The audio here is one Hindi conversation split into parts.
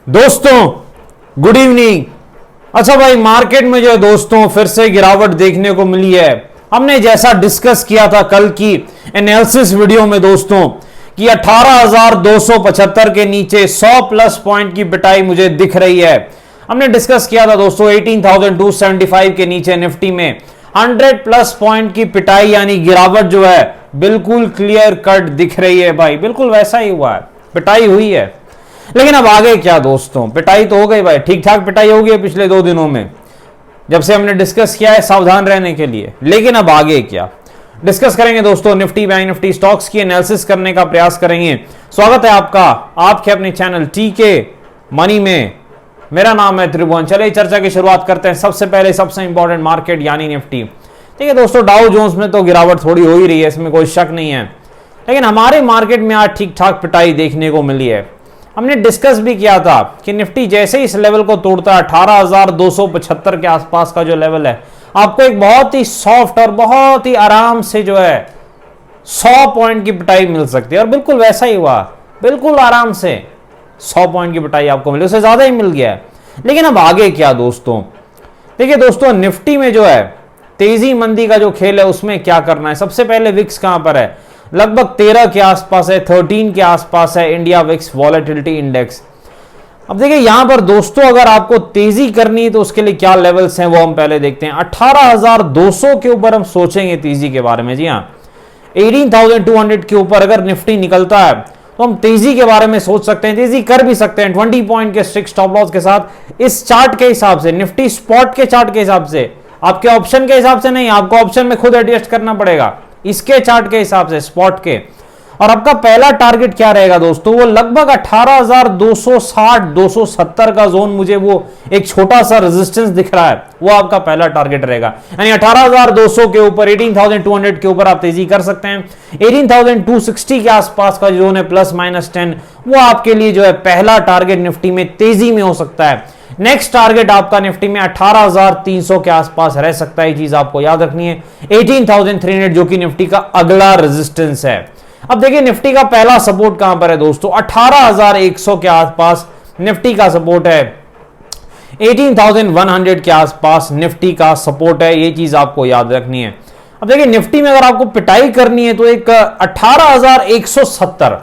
दोस्तों गुड इवनिंग। अच्छा भाई, मार्केट में जो है दोस्तों फिर से गिरावट देखने को मिली है। हमने जैसा डिस्कस किया था कल की एनालिसिस वीडियो में दोस्तों कि 18,275 के नीचे 100 प्लस पॉइंट की पिटाई मुझे दिख रही है। हमने डिस्कस किया था दोस्तों 18,275 के नीचे निफ्टी में 100 प्लस पॉइंट की पिटाई यानी गिरावट जो है बिल्कुल क्लियर कट दिख रही है भाई। बिल्कुल वैसा ही हुआ है, पिटाई हुई है। लेकिन अब आगे क्या दोस्तों, पिटाई तो हो गई भाई, ठीक ठाक पिटाई हो गई पिछले 2 दिनों में जब से हमने डिस्कस किया है सावधान रहने के लिए। लेकिन अब आगे क्या डिस्कस करेंगे दोस्तों, निफ्टी बैंक निफ्टी स्टॉक्स की एनालिसिस करने का प्रयास करेंगे। स्वागत है आपका आपके अपने चैनल टीके मनी में। मेरा नाम है त्रिभुवन। चलिए चर्चा की शुरुआत करते हैं। सबसे पहले सबसे इंपॉर्टेंट मार्केट यानी निफ्टी। ठीक है दोस्तों, डाउ जोन्स में तो गिरावट थोड़ी हो ही रही है, इसमें कोई शक नहीं है। लेकिन हमारे मार्केट में आज ठीक ठाक पिटाई देखने को मिली है। हमने डिस्कस भी किया था कि निफ्टी जैसे ही इस लेवल को तोड़ता है 18,275 के आसपास का जो लेवल है, आपको एक बहुत ही सॉफ्ट और बहुत ही आराम से जो है 100 पॉइंट की पिटाई मिल सकती है। और बिल्कुल वैसा ही हुआ, बिल्कुल आराम से 100 पॉइंट की पिटाई आपको मिली, उससे ज्यादा ही मिल गया है। लेकिन अब आगे क्या दोस्तों, देखिए दोस्तों निफ्टी में जो है तेजी मंदी का जो खेल है उसमें क्या करना है। सबसे पहले विक्स कहां पर है, लगभग 13 के आसपास है, 13 के आसपास है इंडिया विक्स वॉलेटिलिटी इंडेक्स। अब देखिए यहां पर दोस्तों अगर आपको तेजी करनी है तो उसके लिए क्या लेवल्स हैं वो हम पहले देखते हैं। 18,200 के ऊपर हम सोचेंगे तेजी के बारे में। जी हाँ, 18,200 के ऊपर अगर निफ्टी निकलता है तो हम तेजी के बारे में सोच सकते हैं, तेजी कर भी सकते हैं 20 पॉइंट के स्ट्रिक्ट स्टॉप लॉस के साथ। इस चार्ट के हिसाब से, निफ्टी स्पॉट के चार्ट के हिसाब से, आपके ऑप्शन के हिसाब से नहीं, आपको ऑप्शन में खुद एडजस्ट करना पड़ेगा, इसके चार्ट के हिसाब से, स्पॉट के। और आपका पहला टारगेट क्या रहेगा दोस्तों, वो लगभग 18,260-270 का जोन, मुझे वो एक छोटा सा रेजिस्टेंस दिख रहा है, वो आपका पहला टारगेट रहेगा। यानी 18,200 के ऊपर, 18,200 के ऊपर आप तेजी कर सकते हैं। 18,260 के आसपास का जोन है +-10, वो आपके लिए जो है पहला टारगेट निफ्टी में तेजी में हो सकता है। नेक्स्ट टारगेट आपका निफ्टी में 18,300 के आसपास रह सकता है, ये चीज आपको याद रखनी है। 18,300 जो कि निफ्टी का अगला रेजिस्टेंस है। अब देखिए निफ्टी का पहला सपोर्ट कहां पर है दोस्तों, 18,100 के आसपास निफ्टी का सपोर्ट है। 18,100 के आसपास निफ्टी का सपोर्ट है, ये चीज आपको याद रखनी है। अब देखिए निफ्टी में अगर आपको पिटाई करनी है तो एक 18,170,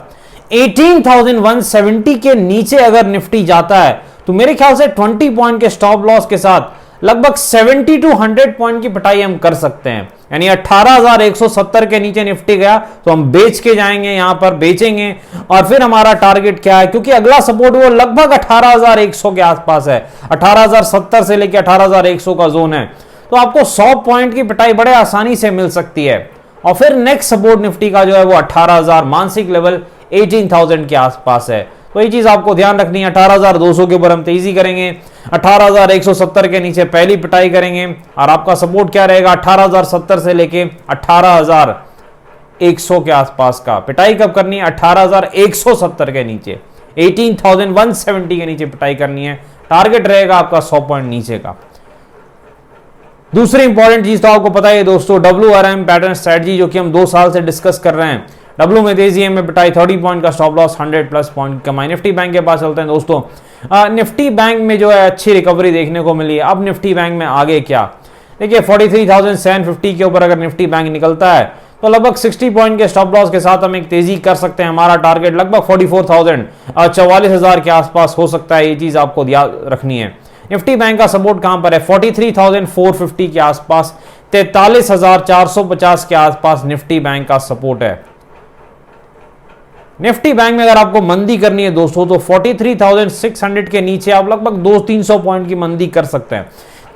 18,170 के नीचे अगर निफ्टी जाता है तो मेरे ख्याल से 20 पॉइंट के स्टॉप लॉस के साथ लगभग 70 to 100 पॉइंट की पिटाई हम कर सकते हैं। यानी 18,170 के नीचे निफ्टी गया तो हम बेच के जाएंगे, यहां पर बेचेंगे। और फिर हमारा टारगेट क्या है, क्योंकि अगला सपोर्ट वो लगभग 18,100 के आसपास है, 18,070 से लेकर 18,100 का जोन है, तो आपको 100 पॉइंट की पिटाई बड़े आसानी से मिल सकती है। और फिर नेक्स्ट सपोर्ट निफ्टी का जो है वो 18,000, मानसिक लेवल 18,000 के आसपास है। तो ये चीज आपको ध्यान रखनी है। 18,200 के ऊपर हम तेजी करेंगे, 18,170 के नीचे पहली पिटाई करेंगे, और आपका सपोर्ट क्या रहेगा 18,070 से लेके 18,100 के आसपास का। पिटाई कब करनी है, 18,170 के नीचे, 18,170 के नीचे पिटाई करनी है। टारगेट रहेगा आपका 100 पॉइंट नीचे का। दूसरी इंपॉर्टेंट चीज तो आपको पता है दोस्तों, WRM पैटर्न स्ट्रेटजी, जो कि हम 2 साल से डिस्कस कर रहे हैं। डब्ल्यू में तेजी, में पिटाई, 30 पॉइंट का स्टॉप लॉस, 100 प्लस पॉइंट कमाई। निफ्टी बैंक के पास चलते हैं दोस्तों। निफ्टी बैंक में जो है अच्छी रिकवरी देखने को मिली है। अब निफ्टी बैंक में आगे क्या, देखिए 43,750 के ऊपर अगर निफ्टी बैंक निकलता है तो लगभग 60 पॉइंट के स्टॉप लॉस के साथ हम एक तेजी कर सकते हैं। हमारा टारगेट लगभग 44,000, 44,000 के आसपास हो सकता है, ये चीज आपको याद रखनी है। निफ्टी बैंक का सपोर्ट कहां पर है, 43,450 के आसपास, 43,450 के आसपास निफ्टी बैंक का सपोर्ट है। निफ्टी बैंक में अगर आपको मंदी करनी है दोस्तों तो 43,600 के नीचे आप लगभग 200-300 पॉइंट की मंदी कर सकते हैं।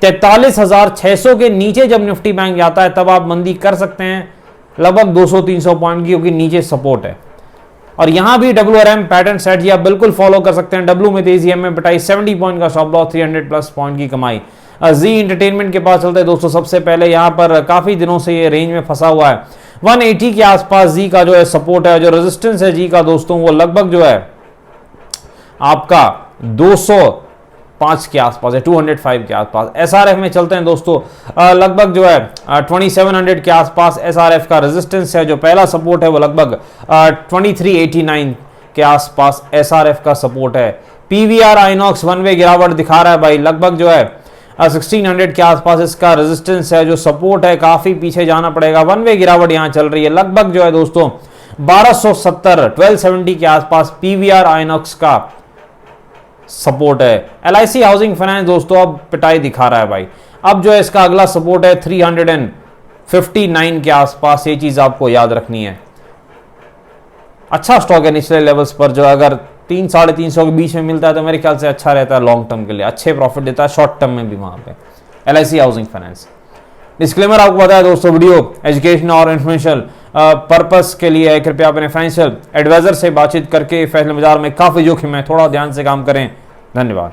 43,600 के नीचे जब निफ्टी बैंक जाता है तब आप मंदी कर सकते हैं लगभग 200-300 पॉइंट की, क्योंकि नीचे सपोर्ट है। और यहां भी WRM पैटर्न स्ट्रेटजी आप बिल्कुल फॉलो कर सकते हैं। डब्ल्यू में तेजी, में पिटाई, 70 पॉइंट का स्टॉप लॉस, 300 प्लस पॉइंट की कमाई। जी एंटरटेनमेंट के पास चलते हैं दोस्तों। सबसे पहले यहां पर काफी दिनों से ये रेंज में फंसा हुआ है, 180 के आसपास जी का जो है सपोर्ट है। जो रेजिस्टेंस है जी का दोस्तों वो लगभग जो है आपका 205 के आसपास है, 205 के आसपास। SRF में चलते हैं दोस्तों, लगभग जो है 2700 के आसपास SRF का रेजिस्टेंस है। जो पहला सपोर्ट है वो लगभग 2389 के आसपास SRF का सपोर्ट है। पीवीआर आइनॉक्स वन वे गिरावट दिखा रहा है भाई, लगभग जो है 1600 के आसपास इसका रेजिस्टेंस है, जो सपोर्ट है काफी पीछे जाना पड़ेगा। वन वे गिरावट यहां चल रही है, लगभग जो है दोस्तों 1270 के आसपास पीवीआर आइनॉक्स का सपोर्ट है। एलआईसी हाउसिंग फाइनेंस दोस्तों अब पिटाई दिखा रहा है भाई, अब जो है इसका अगला सपोर्ट है 359 के आसपास, ये चीज आपको याद रखनी है। अच्छा स्टॉक है निचले लेवल्स पर, जो अगर 300-350 के बीच में मिलता है तो मेरे ख्याल से अच्छा रहता है लॉन्ग टर्म के लिए, अच्छे प्रॉफिट देता है शॉर्ट टर्म में भी वहां पे एलआईसी हाउसिंग फाइनेंस। डिस्क्लेमर आपको बताया दोस्तों, वीडियो एजुकेशन और इन्फॉर्मेशनल पर्पस के लिए है, कृपया अपने फाइनेंशियल एडवाइजर से बातचीत करके फैसले बाजार में काफी जोखिम है, थोड़ा ध्यान से काम करें। धन्यवाद।